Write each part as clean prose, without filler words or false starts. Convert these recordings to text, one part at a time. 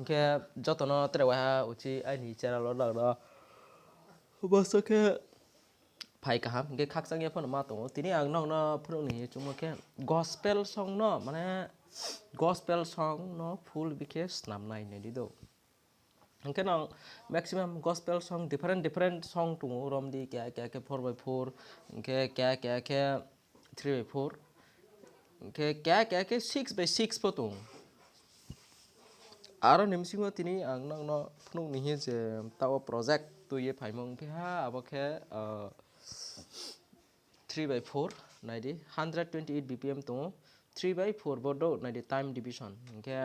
cái cho tụi nó tới đây uchi ai nhỉ chơi nó đó bớt cái phải cả ham cái khác sang cái phần mà tụi tí này ăn nó phần này chúng mà cái gospel song nó mà nè gospel song nó full bikhe snam này đi đâu cái nào maximum gospel song different song tụi rom đi cái 4x4 cái 3x4 cái 6x6 po tụi Aro nimsingo tini ang nang no phunung ni he je tawa project tu ye phaimong phe ha abo khe 3/4 naidi 128 bpm to 3/4 bodo naidi time division ke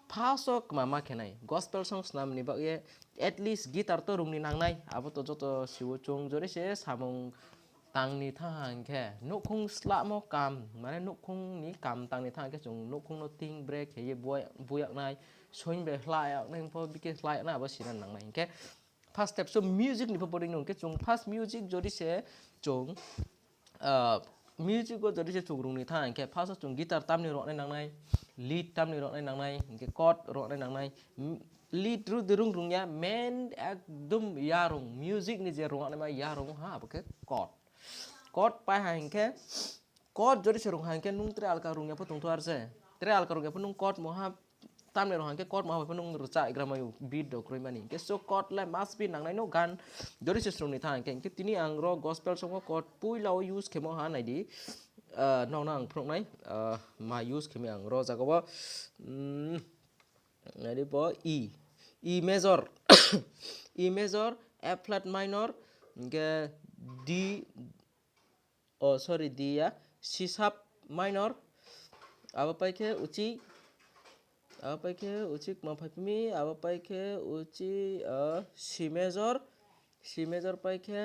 phasok mama khenai gospel songs nam ni ba ye at least guitar to rung ni nangnai abo to joto siwo chung jori se samung tangni thang ke nukhung sla mo kam mane nukhung ni kam tangni thang ke chung nukhung no ting break he ye buyak nai soin be hlai ak neng po bike hlai na ba sinan nang nai ke first step so music ni po boding nong ke chung first music jodi se chung music go jodi se chung rung ni thang ke first chung guitar tam ni ro nai nang nai lead tam ni ro nai nang nai ke chord ro nai nang nai lead ru de rung ya main ekdum yarung music ni je rung nai ma yarung ha ba ke chord pai hang ke chord jodi se rung hang ke nung tre alka rung ya po tung tuar se tre alka rung ya po nung chord mo ha tam ne rung hang ke chord mo ha po nung rucha igrama yu beat do kroi mani ke so chord la must be nang nai no gan jodi se rung ni thang ke tini ang ro gospel song chord pui lao use ke mo ha nai di nong nang prong nai ma use ke mi ang ro ja go nai di po e major e major F flat minor ke D oh sorry D ya C sharp minor apa paike uci ma phapmi apa paike uci C major paike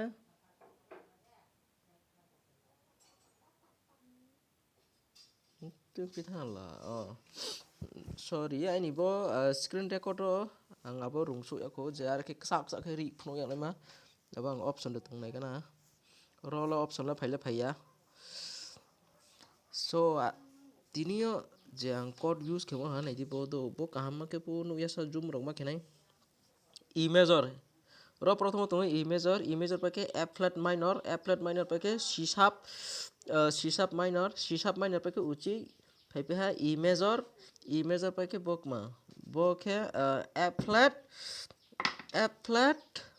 tu pithala oh sorry ya ini bo screen record ang abo rungsu ya ko jar ke sak ke ri phno yang ma abang option de tong nai kana roll option la phaile phaya so tinio je ang chord use ke mo ha nai di bo do bo kaham ke po nu ya sa zoom rong ma khenai E major ro prothom to E major pa ke F flat minor pa ke C sharp minor pa ke uchi phai pe ha E major pa ke bok ma bo ke F flat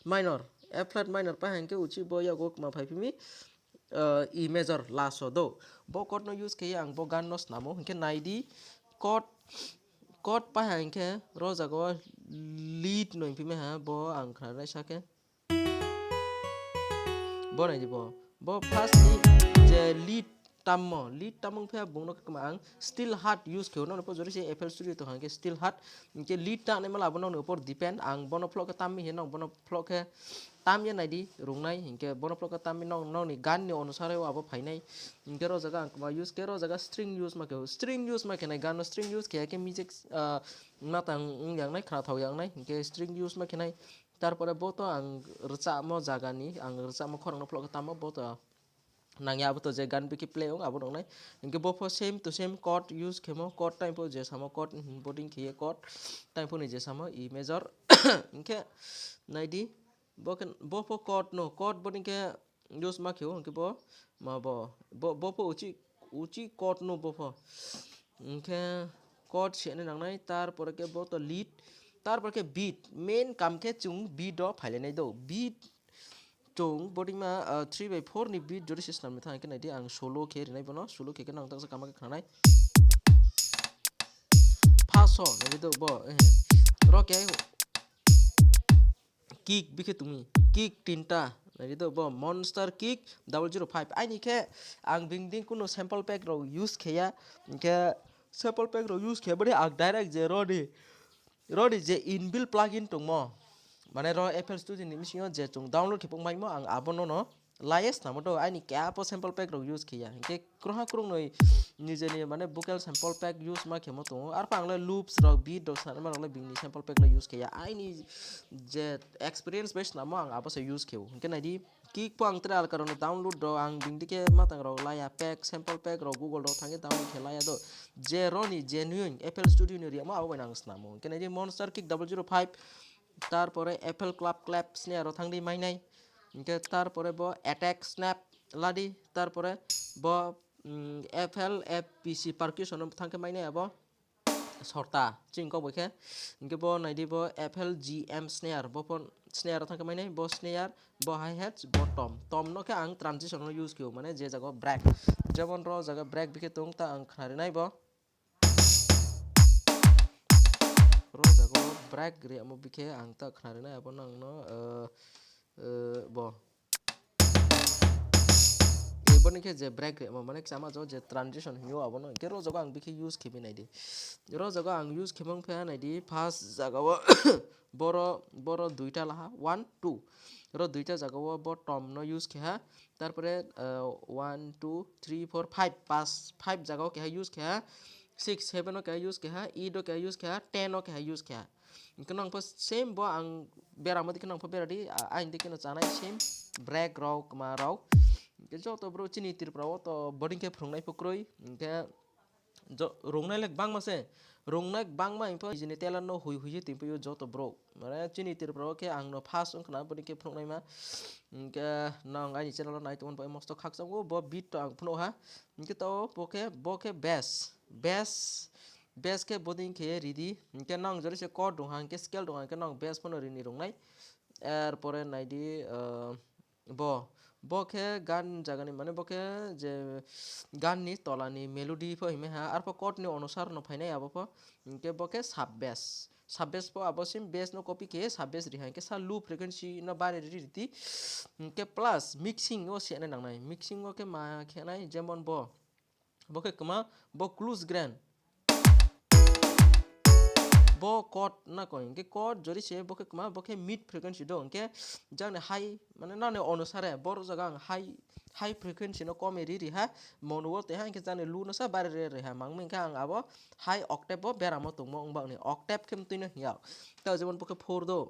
minor pa hang ke uchi bo ya gok ma phai pe mi E major la so do bo chord no use ke yang bo gan no snamo ke naidi chord pa hang ke ro jago lead no pi me ha bo ang khra rai sa ke bo nai bo first ni je lead tam phe bung no ka ang still hard use ke no po jori se FL Studio to hang ke still hard ke lead ta ne mala bo no por depend ang bono flow ke tam mi he no bono flow ke tam ya nai di rung nai hinke bono flow ke tam mi no ni gan ni onusare wa bo phai nai hinke ro jaga ang ma use ke ro jaga string use ma ke nai gan no string use ke music na tang yang nai khra thau yang nai hinke string use ma ke nai tarpore bo to ang rcha mo jaga ni ang rcha mo khorang no flow ke tam bo to nang ya bo to je gan biki play ong abo dong nai hinke bo fo same to same chord use khemo chord time po je samo chord boarding khiye chord time po ni je samo E major hinke nai di bo fo chord boarding ke use ma khio hinke bo ma bo fo uchi chord no bo fo hinke chord se ne nang nai tarpore ke bo to lead tarpore ke beat main kam ke chung beat do phaile nai do beat chung boarding ma 3/4 ni beat jodi system ni thang ke nai di ang solo ke ri nai bono solo ke nang tang sa kam ke khanai phaso nai do bo ro ke kick bikhe tumi kick tinta nai do bo monster kick 005 ai ni ke ang bingding kuno sample pack ro use kheya ke sample pack ro use khe bari ang direct je rodi je inbuilt plugin tongmo mane ro FL Studio ni misingo je chung download khepong mai mo ang abono no layes na mo to ai ni kya po sample pack ro use khiya ke kroha krong noi nije ni mane vocal sample pack use ma khemo to ar pang le loops ro beat do sa ma le bingni sample pack la use khiya ai ni je experience based na mo ang abo se use kheu ke nai di Kik po ang trial karon download do ang dingdike matang ro laya pack sample pack ro Google do thangi download khelaya do Jeroni genuine Apple Studio ni ria ma aw nang snamo kene je Monster Kick 005 তারপরে Apple clap snare ro thangdi mainai ইনকে তারপরে ব attack snap ladi তারপরে ব FL FPC percussion thangke mainai abo sorta chingko bikhe inke bo naidi bo FL GM snare bo pon snare thangke mainai bo snare bo hi hat bo tom no ke ang transition no use kyo mane je jago break jemon ro jaga break bikhe tung ta ang khnari nai bo ro jago break ri amo bikhe ang ta khnari nai abo nang no bo boni ke je break re mo mane sama jo je transition hiyo abo no ke ro jago ang bikhe use khibi nai di ro jago ang use khimong pha nai di first jago boro duita laha 1 2 ro duita jago bo tom no use kha tarpore 1 2 3 4 5 5 jago ke use kha 6 7 no ke use kha e do ke use kha 10 no ke use kha kenang po same bo ang beramati kenang po beradi ain dikino chanai same break ro kma ro ke jo to bro chini Tripura to boarding ke phrungnai pukroi ke jo rongnai lek bang mase rongnai bang ma info jini telan no hui timpu jo to bro mane chini Tripura ke ang no fast ong khna boarding ke phrungnai ma ke nang ai channel nai ton bo mosto khaksango bo beat to ang phno ha ke to boke bass ke boarding ke ridi ke nang jori se chord dong hang ke scale dong hang ke nang bass phono rini rongnai er pore naidi boke gan jagani mane boke je gan ni tolani melody pho hime ha ar po chord ni onusar no phainai abo pho ke boke sub bass po abo sim bass no copy ke sub bass ri ha ke sa loop frequency no bare riti ke plus mixing o se na nangnai mixing o ke ma khenai jemon boke kama bo close grand bo chord na ko inke chord jori se boke kama boke mid frequency do inke jane high mane na ne onusare bor jaga high frequency no kome ri ha mono te ha inke jane lu no sa bare re ha mangming ka ang abo high octave bo beramo tungmo ongbang ni octave kem tuina hiya ta jemon boke 4 do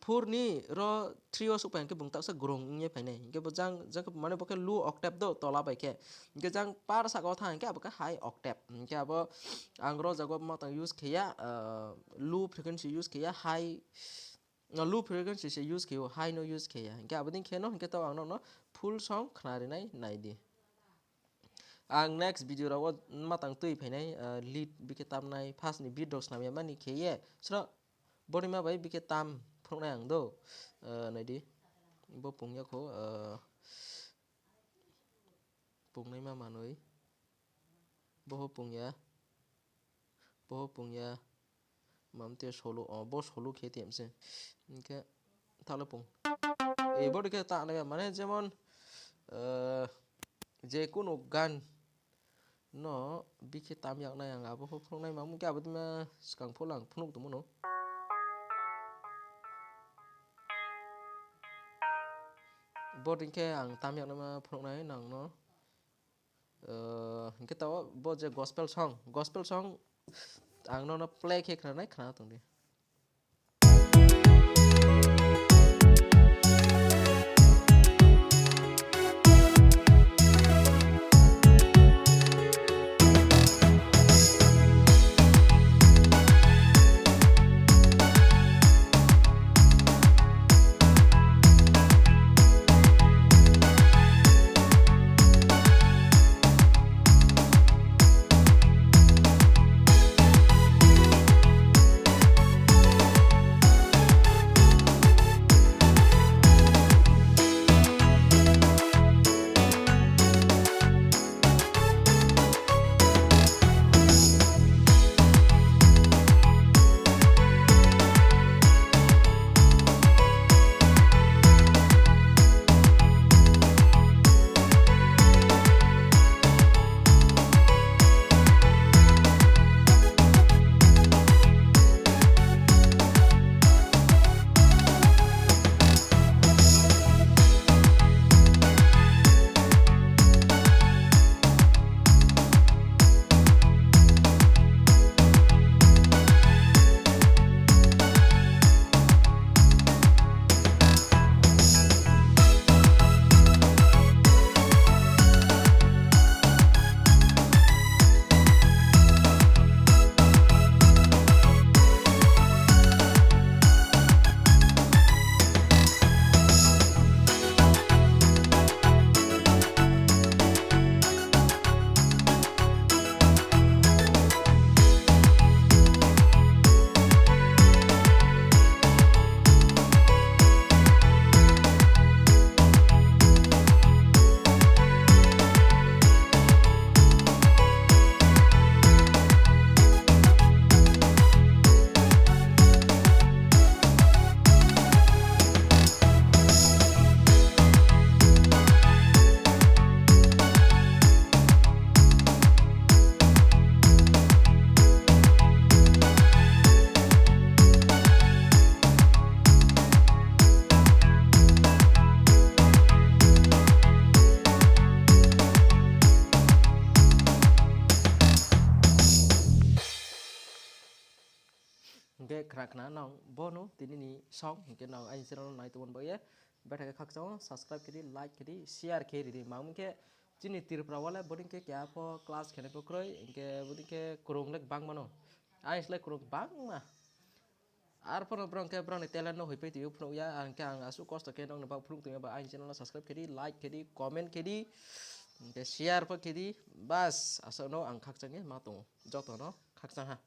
4 ni ro 3 o supa inke bungta sa grong nge phainai inke bo jang mane boke lu octave do tola bai ke inke jang par sa ko tha inke abo ka high octave inke abo ang ro jago matang use khiya low frequency use khiya high low frequency se use khiyo high no use khiya inke abo din kheno inke to ang no full song khnari nai di ang next video rawo matang tui phainai lead bike tam nai first ni beat dogs namya mani kheye sra body ma bai bike tam phrongnai ang do naidi bo pungya ko pungnai ma manoi bo pungya mamte solo bo solo kheti amse inke thale pung এই body ke ta na mane jemon je kono gan no bike tam yak na yang abo phrongnai ma mung ke abo ma skang pholang phunuk to mono body ke ang tam yak na ma phrongnai nang no inke taw bo je gospel song ang no play ke khna nai khna tong di Ke krakna nong bono tini ni song ke nong ain channel nai to bon boye beta ke khakchao subscribe kedi like kedi share kedi di mam ke chini Tripura wala boding ke kya po class khene po kroi ke boding ke kurung lek bang mano ain slek kurung bang ma ar pono brong ke brong ni talent no hoipe tiu phno ya ang ke ang asu cost ke nong ba phung tu ba ain channel subscribe kedi like kedi comment kedi ke share po kedi bas aso no ang khakchang ma to joto no khakchang ha